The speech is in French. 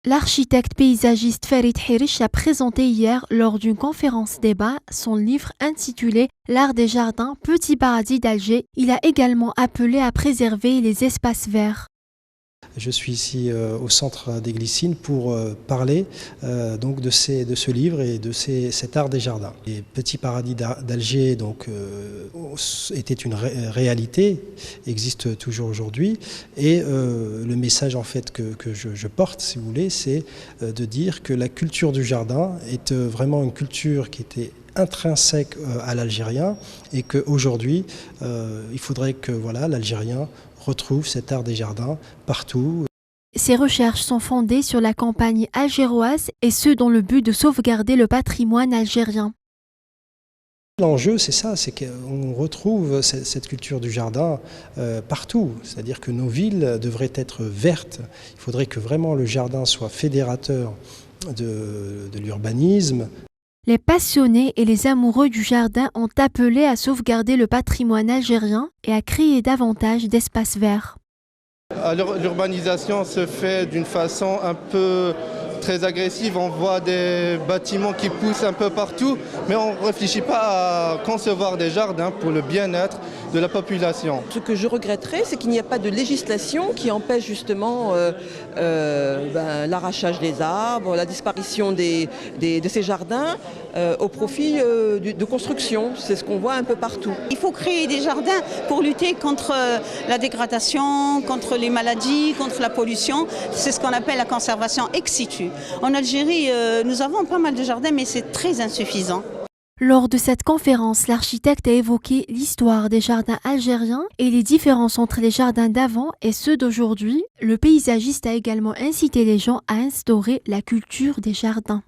L'architecte paysagiste Farid Hirish a présenté hier, lors d'une conférence débat, son livre intitulé L'art des jardins, petit paradis d'Alger. Il a également appelé à préserver les espaces verts. Je suis ici au centre des Glycines pour parler donc de ce livre et de cet art des jardins. Les petits paradis d'Alger était une réalité, existe toujours aujourd'hui, et le message en fait que je porte, si vous voulez, c'est de dire que la culture du jardin est vraiment une culture qui était intrinsèque à l'Algérien et qu'aujourd'hui, il faudrait que l'Algérien retrouve cet art des jardins partout. Ces recherches sont fondées sur la campagne algéroise et ce dans le but de sauvegarder le patrimoine algérien. L'enjeu, c'est ça, c'est qu'on retrouve cette culture du jardin partout. C'est-à-dire que nos villes devraient être vertes. Il faudrait que vraiment le jardin soit fédérateur de l'urbanisme. Les passionnés et les amoureux du jardin ont appelé à sauvegarder le patrimoine algérien et à créer davantage d'espaces verts. Alors, l'urbanisation se fait d'une façon un peu très agressive. On voit des bâtiments qui poussent un peu partout, mais on ne réfléchit pas à concevoir des jardins pour le bien-être de la population. Ce que je regretterais, c'est qu'il n'y a pas de législation qui empêche justement l'arrachage des arbres, la disparition de ces jardins au profit de construction. C'est ce qu'on voit un peu partout. Il faut créer des jardins pour lutter contre la dégradation, contre les maladies, contre la pollution. C'est ce qu'on appelle la conservation ex situ. En Algérie, nous avons pas mal de jardins, mais c'est très insuffisant. Lors de cette conférence, l'architecte a évoqué l'histoire des jardins algériens et les différences entre les jardins d'avant et ceux d'aujourd'hui. Le paysagiste a également incité les gens à instaurer la culture des jardins.